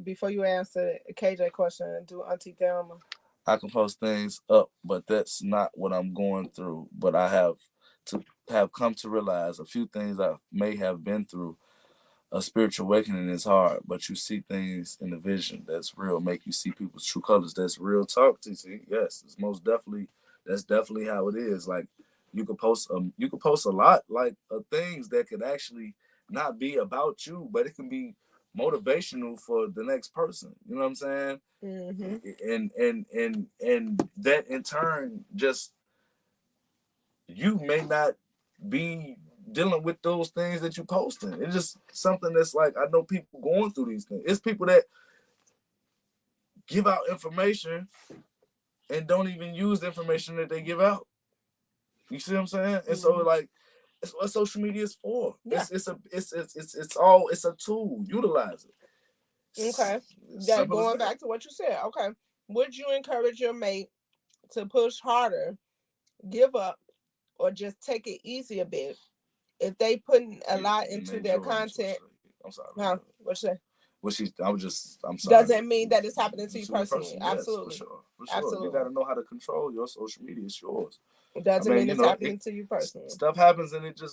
KJ question, do Auntie Thelma? I can post things up, but that's not what I'm going through. But I have come to realize a few things I may have been through. A spiritual awakening is hard, but you see things in the vision that's real, make you see people's true colors. That's real talk, TC. Yes, it's most definitely, that's definitely how it is. Like, you could post a lot like things that could actually not be about you, but it can be motivational for the next person. You know what I'm saying? And that in turn, just, you may not be dealing with those things that you posting. It's just something that's like, I know people going through these things. It's people that give out information and don't even use the information that they give out. You see what I'm saying? And so, like, it's what social media is for. Yeah. It's a tool. Utilize it. Okay. Yeah, going back to what you said. Okay. Would you encourage your mate to push harder, give up, or just take it easy a bit if they putting a lot into their content? I'm sorry. Huh? What you say? I'm sorry. Doesn't mean that it's happening to you personally. Yes, Absolutely. For sure. Absolutely. You got to know how to control your social media. It's yours. It doesn't mean it's happening to you personally. Stuff happens and it can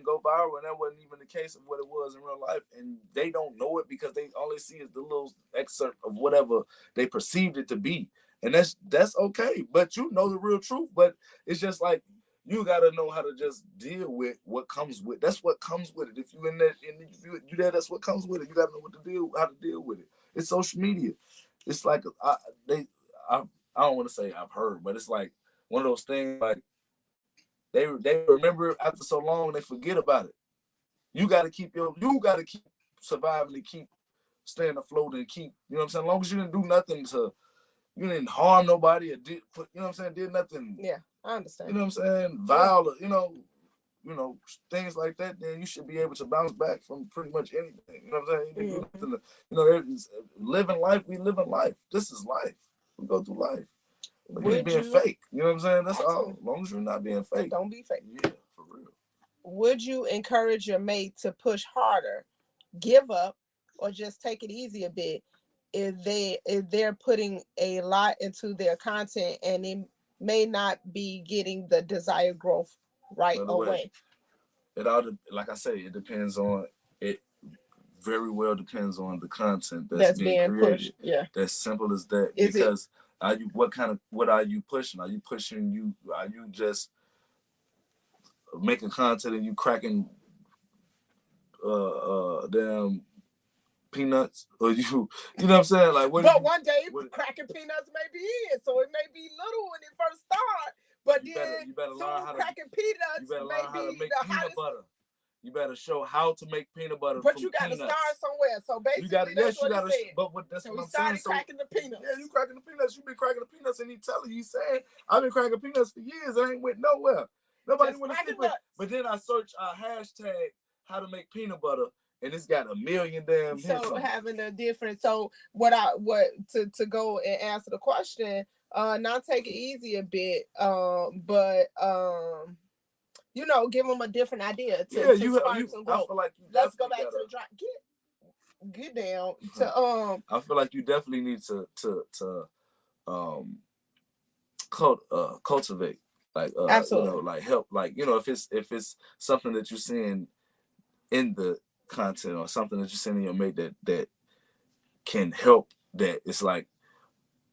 go viral, and that wasn't even the case of what it was in real life. And they don't know it because they only see the little excerpt of whatever they perceived it to be. And that's okay. But you know the real truth. But it's just like, you gotta know how to just deal with what comes with. That's what comes with it. If you in that, and if you there, that's what comes with it. You gotta know how to deal with it. It's social media. It's like I don't want to say I've heard, but it's like one of those things, like they remember after so long, they forget about it. You gotta keep surviving, and keep staying afloat, and keep, you know what I'm saying. As long as you didn't do nothing you didn't harm nobody or did nothing. Yeah. I understand. You know what I'm saying? Vile, you know, things like that, then you should be able to bounce back from pretty much anything. You know what I'm saying? You do nothing to, you know, living life, we live in life. This is life. We go through life. But you ain't being fake. You know what I'm saying? That's all. As long as you're not being fake. Don't be fake. Yeah, for real. Would you encourage your mate to push harder, give up, or just take it easy a bit if they're putting a lot into their content and they may not be getting the desired growth right away? It all, like I say, it depends on it. Very well depends on the content that's being created. Pushed. Yeah, that's simple as that. Because are you what are you pushing? Are you pushing Are you just making content and you cracking damn peanuts, or you know what I'm saying? Like, but one day cracking peanuts may be it, so it may be little when it first start, but you better learn how to cracking peanuts. You better learn how to make peanut butter. You better show how to make peanut butter. But you got to start somewhere. So basically, that's what he said. But that's what I'm saying. So cracking the peanuts. Yeah, you cracking the peanuts. You been cracking the peanuts, and he's saying, I've been cracking peanuts for years. I ain't went nowhere. Nobody want to see it. But then I search hashtag how to make peanut butter, and it's got 1 million damn hits. So having a different. So to go and answer the question, not take it easy a bit, but you know, give them a different idea. I feel like let's go back to the drop. Get down to I feel like you definitely need to cultivate, like absolutely, you know, like help, like, you know, if it's something that you're seeing in the content or something that you're seeing in your mate that can help, that it's like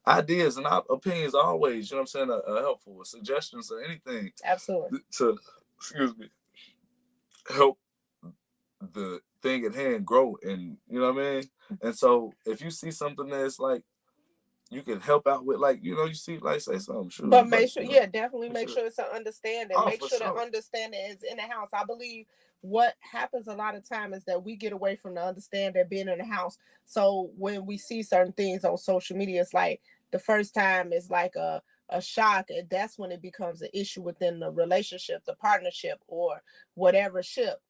ideas and opinions always, you know what I'm saying, are helpful, suggestions or anything. Absolutely. To help the thing at hand grow, and you know what I mean. And so if you see something that's like you can help out with, like, you know, you see, like, say something, sure. But make sure, definitely make sure it's an understanding. Make sure the understanding is in the house. I believe what happens a lot of time is that we get away from the understanding being in the house. So when we see certain things on social media, it's like the first time is like a shock, and that's when it becomes an issue within the relationship, the partnership, or whatever ship.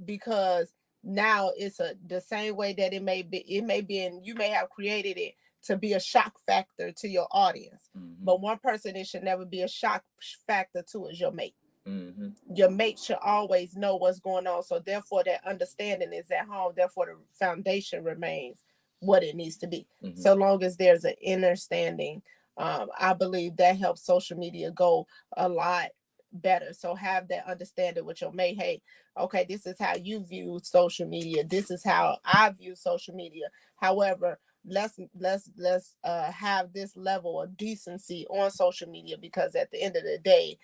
Because now it's the same way that it may be, and you may have created it to be a shock factor to your audience. Mm-hmm. But one person it should never be a shock factor to is your mate. Mm-hmm. Your mate should always know what's going on. So therefore that understanding is at home. Therefore the foundation remains what it needs to be. Mm-hmm. So long as there's an understanding, I believe that helps social media go a lot better. So have that understanding with your mate. Hey, okay, this is how you view social media. This is how I view social media. However, let's have this level of decency on social media, because at the end of the day,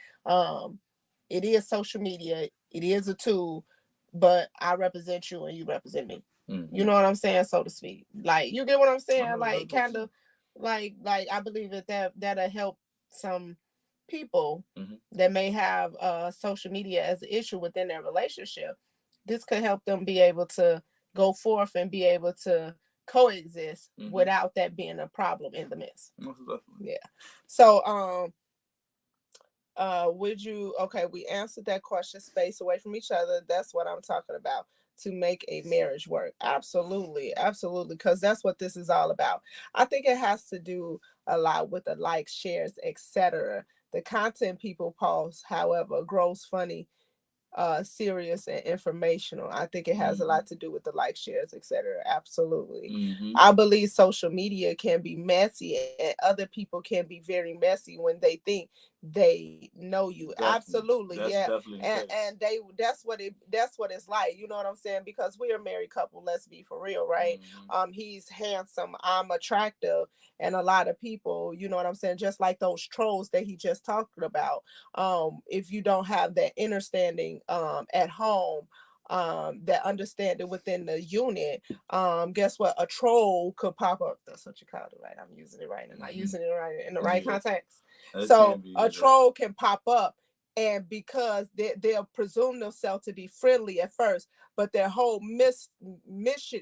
it is social media. It is a tool, but I represent you and you represent me. Mm-hmm. You know what I'm saying, so to speak. Like, you get what I'm saying? Like, kind of like I believe that'll help some people mm-hmm. that may have social media as an issue within their relationship. This could help them be able to go forth and be able to coexist mm-hmm. without that being a problem in the midst. Yeah. So would you, okay, we answered that question, space away from each other. That's what I'm talking about, to make a marriage work. Absolutely, because that's what this is all about. I think it has to do a lot with the likes, shares, etc. The content people post, however, grows funny, serious, and informational. I think it has mm-hmm. a lot to do with the like, shares, etc. Absolutely. Mm-hmm. I believe social media can be messy, and other people can be very messy when they think they know you. Definitely. Absolutely. That's yeah. And that's what it's like. You know what I'm saying? Because we're a married couple, let's be for real, right? Mm-hmm. He's handsome, I'm attractive, and a lot of people, you know what I'm saying, just like those trolls that he just talked about. If you don't have that understanding at home, that understanding within the unit, guess what? A troll could pop up. That's what you call it, right? I'm using it right, and I'm using it right in the right context. So a troll can pop up, and because they'll presume themselves to be friendly at first, but their whole mission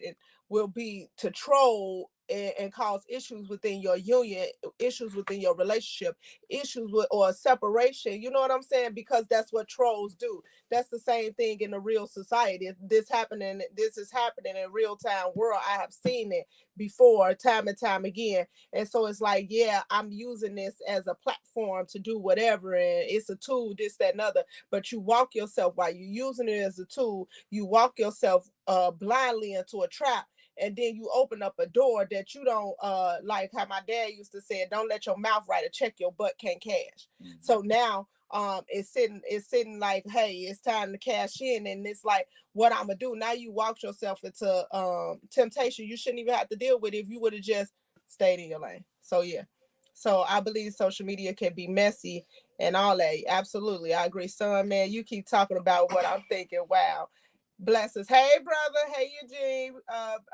will be to troll and cause issues within your union, issues within your relationship, issues with or separation. You know what I'm saying? Because that's what trolls do. That's the same thing in the real society. This is happening in real time world. I have seen it before, time and time again. And so it's like, yeah, I'm using this as a platform to do whatever, and it's a tool, this, that, and other. But you walk yourself while you're using it as a tool, you walk yourself blindly into a trap, and then you open up a door that you don't like how my dad used to say, don't let your mouth write a check your butt can't cash. Mm-hmm. So now it's sitting like, hey, it's time to cash in, and it's like, what I'm gonna do now? You walked yourself into temptation you shouldn't even have to deal with if you would have just stayed in your lane. So yeah, so I believe social media can be messy and all that. Absolutely, I agree. Son, man, you keep talking about what I'm thinking. Wow. Blessings. Hey, brother. Hey, Eugene.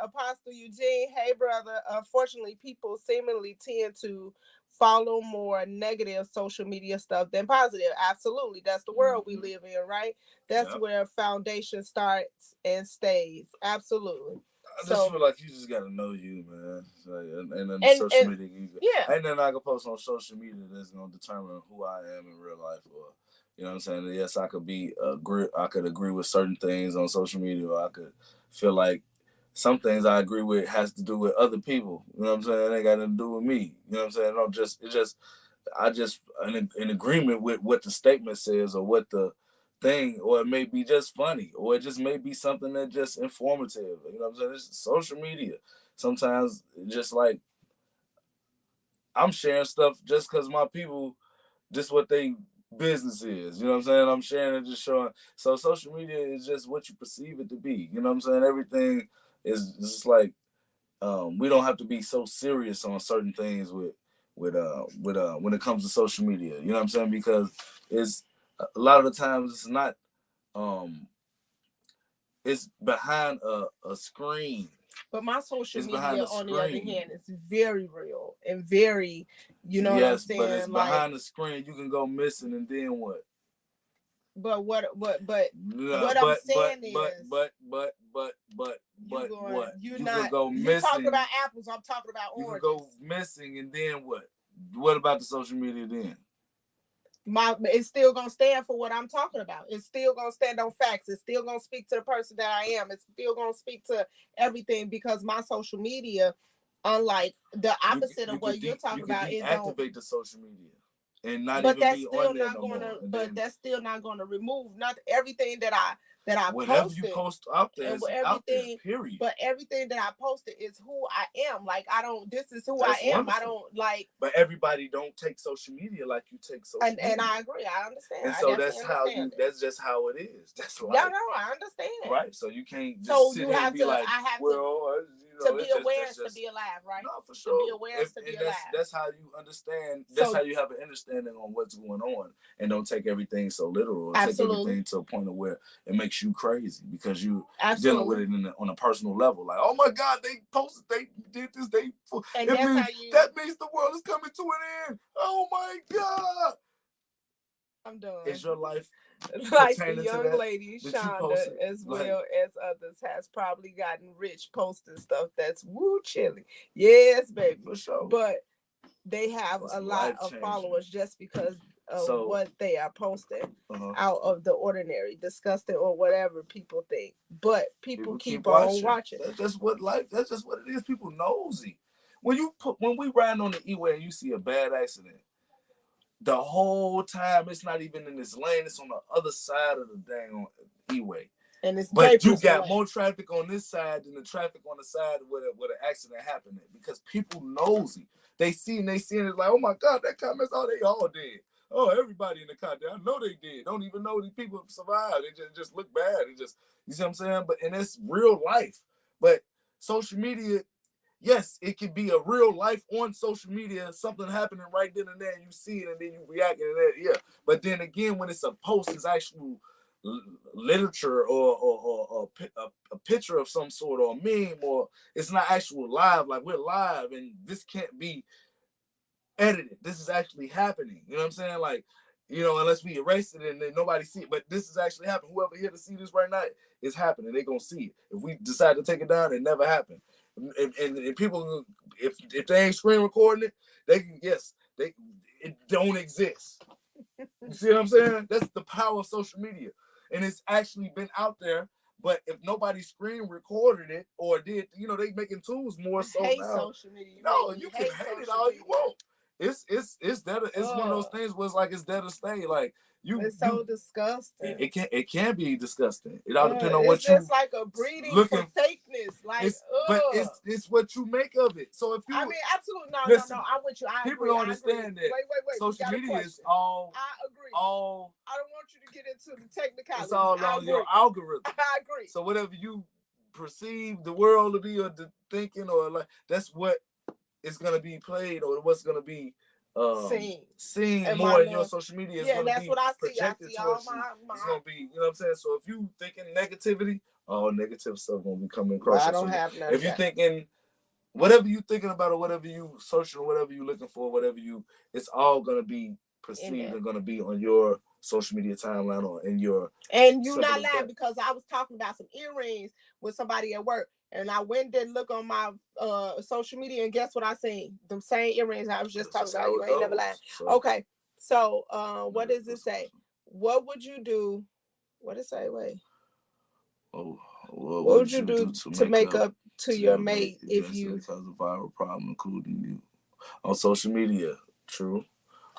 Apostle Eugene. Hey, brother. Unfortunately, people seemingly tend to follow more negative social media stuff than positive. Absolutely. That's the world we live in, right? That's where foundation starts and stays. Absolutely. I just feel like you just gotta know you, man. And then social media, ain't nothing I can post on social media that's gonna determine who I am in real life, or you know what I'm saying? Yes, I could agree with certain things on social media, or I could feel like some things I agree with has to do with other people. You know what I'm saying? It ain't got nothing to do with me. You know what I'm saying? I just in agreement with what the statement says, or what the thing, or it may be just funny, or it just may be something that just informative. You know what I'm saying? It's social media. Sometimes just like I'm sharing stuff just because my people, just what they business is. You know what I'm saying? I'm sharing it, just showing. So social media is just what you perceive it to be. You know what I'm saying? Everything is just like we don't have to be so serious on certain things with when it comes to social media. You know what I'm saying? Because it's a lot of the times it's not it's behind a screen. But my social media, on the other hand, is very real and very, you know what I'm saying? But it's behind the screen. You can go missing, and then what? But what I'm saying is, what? You can go missing. You talking about apples? I'm talking about oranges. You can go missing, and then what? What about the social media then? It's still gonna stand for what I'm talking about. It's still gonna stand on facts. It's still gonna speak to the person that I am. It's still gonna speak to everything, because my social media, unlike the opposite of what you're talking about, it don't deactivate the social media and not even be on there no more. But that's still not gonna remove not everything that I whatever posted, you post out there is out there, period. But everything that I posted is who I am. Like this is who I am. Wonderful. I don't like. But everybody don't take social media like you take social media. And I agree. I understand. And so that's just how it is. That's life. No, I understand. Right. So you can't just sit here and be like, to be aware is to be alive, right? No, for sure. To be aware is to be alive. That's how you understand. That's how you have an understanding on what's going on, and don't take everything so literal. Or take everything to a point of where it makes you crazy, because you dealing with it on a personal level. Like, oh my God, they posted, they did this, that means the world is coming to an end. Oh my God. I'm done. Is your life like the young lady Shonda, as well as others, has probably gotten rich posting stuff that's woo chilly? Yes, baby, for sure. But they have a lot of followers just because of what they are posting out of the ordinary, disgusting, or whatever people think. But people keep on watching. That's just what life. That's just what it is. People nosy. When we ride on the E-way and you see a bad accident, the whole time it's not even in this lane, it's on the other side of the dang E-way. And it's but you got more traffic on this side than the traffic on the side where the accident happened at, because people nosy. They see and it's like, oh my God, that car, that's all they all did. Oh, everybody in the car, I know they did. Don't even know these people survived. They just look bad. It just, you see what I'm saying? And it's real life. But social media, yes, it can be a real life on social media, something happening right then and there, and you see it and then you react to that, yeah. But then again, when it's a post, it's actual literature or a picture of some sort, or a meme, or it's not actual live, like we're live and this can't be edited. This is actually happening. You know what I'm saying? Like, unless we erase it and then nobody see it, but this is actually happening. Whoever here to see this right now, is happening. They're gonna see it. If we decide to take it down, it never happened. And people if they ain't screen recording it, they can it don't exist. You see what I'm saying? That's the power of social media, and it's actually been out there. But if nobody screen recorded it or did, they making tools more so hate now. social media. No, you can hate it all you want. It's dead. It's one of those things where it's like it's dead to stay. Like it's so disgusting. It can be disgusting. It all depends on what you. It's like a breeding for fakeness. Like, but it's what you make of it. So if you, I mean, absolutely no. I'm with you. People don't understand that. Wait. Social media is all. I agree. All. I don't want you to get into the technicalities. It's all on your algorithm. I agree. So whatever you perceive the world to be, or the thinking, or like, that's what is gonna be played, or what's gonna be seen more in your social media. Yeah, that's what I see. I see all my. It's gonna be, what I'm saying. So if you thinking negativity, all negative stuff gonna be coming across. Well, I don't have none. If you thinking whatever you thinking about, or whatever you searching, or whatever you looking for, it's all gonna be perceived and gonna be on your social media timeline or in your. And you're not lying, because I was talking about some earrings with somebody at work. And I went and look on my social media, and guess what I seen? Them same earrings I was just talking about. You ain't never lying. So. Okay, so what does it say? What would you do? What does it say? Wait. Oh, what would you do to make up to your mate if you cause a viral problem, including you on social media? True.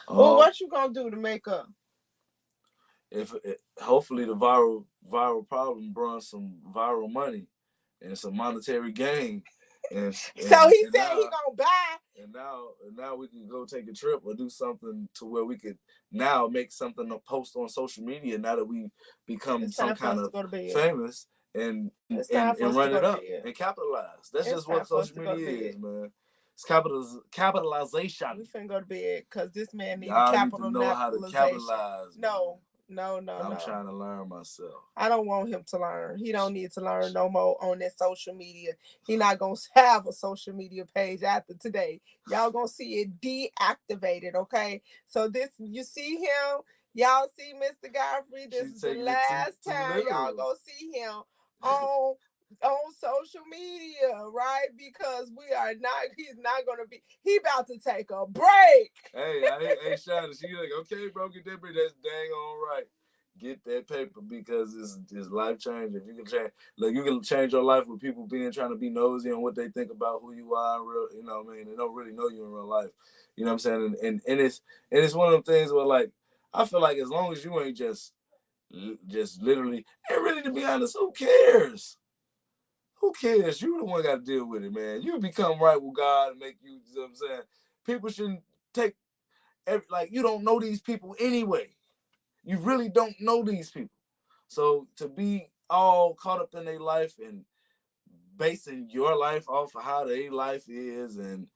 Well, what you gonna do to make up? Hopefully the viral problem brought some viral money and some monetary gain, and so he said now, he gonna buy. And now we can go take a trip or do something to where we could now make something to post on social media. Now that we become some kind of famous and run it up and capitalize. That's just what social media is, man. It's capitalization. We finna go to bed because this man needs capitalization. Need to know how to capitalize. No. I'm trying to learn myself. I don't want him to learn. He don't need to learn no more on that social media. He not gonna have a social media page after today. Y'all gonna see it deactivated, okay? So this, you see him, y'all see Mr. Godfrey. This is the last time y'all gonna see him on social media, right? Because he's not gonna be. He about to take a break. Hey, Shana, she like, okay, bro, get that break. That's dang on right. Get that paper, because it's life changing. If you can change, you can change your life with people trying to be nosy on what they think about who you are in real. You know what I mean? They don't really know you in real life. You know what I'm saying? And it's one of them things where, like, I feel like as long as you ain't just literally, and really, to be honest, who cares? Who cares? You the one got to deal with it, man. You become right with God and make you know what I'm saying? People shouldn't take, you don't know these people anyway. You really don't know these people. So to be all caught up in their life and basing your life off of how their life is, and,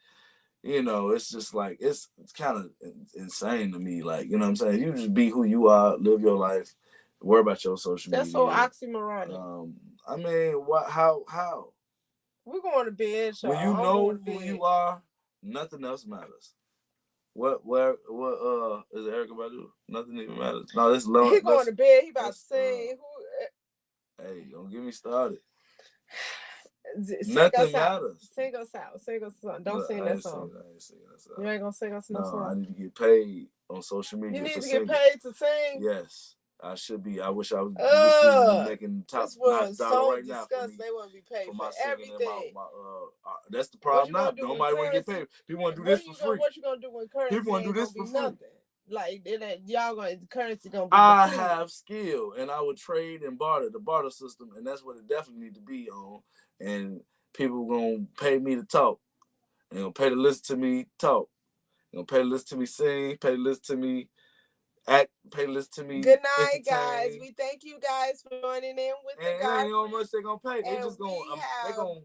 it's just like, it's kind of insane to me. Like, you know what I'm saying? You just be who you are, live your life, worry about your social media. That's so oxymoronic. I mean, what? How? We're going to bed, y'all. When you know who you are, nothing else matters. What? Is it Erykah Badu? Nothing even matters. No, this long. He going to bed. He about to sing. Hey, don't get me started. Nothing matters. Sing us out. Sing us a song. Don't sing that song. I ain't singing that song. You ain't gonna sing us no song. I need to get paid on social media. You need to get paid to sing. Yes. I should be. I wish I was making top $9 right now. They want to be paid for everything. That's the problem now. Nobody want to get paid. People want to do this for free. What you gonna do when currency? People want to do this for free. Nothing. Like y'all currency gonna be. I have skill, and I would trade and barter, the barter system, and that's what it definitely need to be on. And people gonna pay me to talk. They're gonna pay to listen to me talk. They're gonna pay to listen to me sing. Pay to listen to me act, pay to listen to me. Good night, guys. We thank you guys for joining in with the guys. And how much they're gonna pay. They just gonna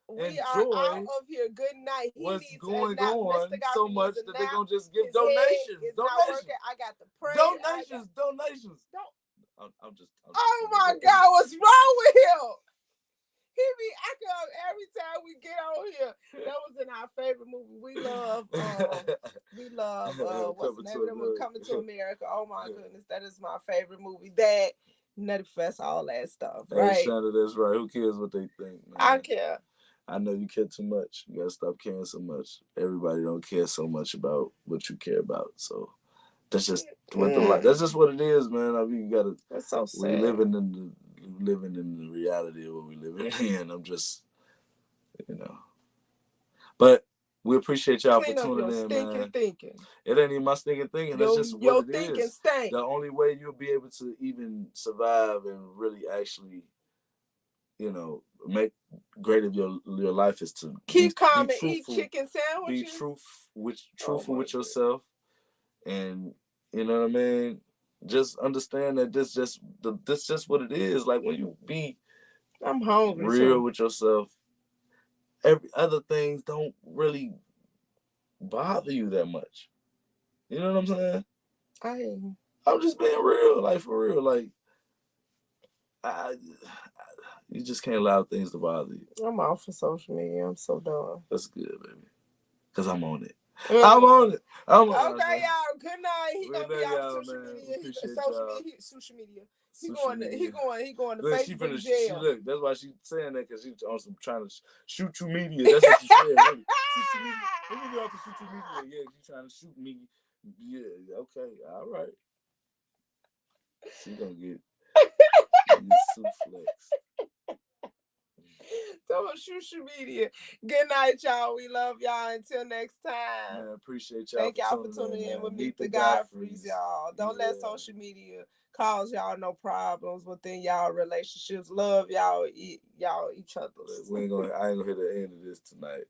we are out of here. Good night. What's going on so much that they're gonna just give donations. Donations. I got the prayer. Donations. Oh my God, what's wrong with him? He be acting up every time we get on here. That was in our favorite movie. We love what's the name of the movie? Coming to America. Oh my goodness, that is my favorite movie. That Nutty Fest, all that stuff. Right? Hey, Shonda, that's right. Who cares what they think, man? I care. I know you care too much. You gotta stop caring so much. Everybody don't care so much about what you care about. So that's just what the life. That's just what it is, man. I mean, you gotta. That's so sad. We living in the reality of what we living in. I'm just, you know. But we appreciate y'all Clean for up tuning your in, stinking man. thinking. It ain't even my stinking thinking. That's just Your what it thinking is. stink. The only way you'll be able to even survive and really actually, you know, make great of your life is to keep calm be and eat chicken sandwiches. Be truthful with yourself, and you know what I mean. Just understand that this just what it is. Like when you be, I'm hungry. Real with yourself. Every other things don't really bother you that much. You know what I'm saying? I'm just being real, like for real, like you just can't allow things to bother you. I'm off of social media. I'm so done. That's good, baby. Cause I'm on it. I'm on it. Okay, y'all. Good night. He gonna be off social media. He going to Facebook jail. Look, that's why she's saying that, because she's on some trying to shoot you media. That's what she said. Really. Shoot you media. Let me get off of shoot you media. Yeah, she's trying to shoot me. Yeah, okay, all right. She gonna get suplex. So social media. Good night, y'all. We love y'all. Until next time. Man, appreciate y'all. Thank y'all for tuning in with Meet the Godfreys, y'all. Don't let social media cause y'all no problems within y'all relationships. Love y'all, each other. I ain't gonna hit the end of this tonight.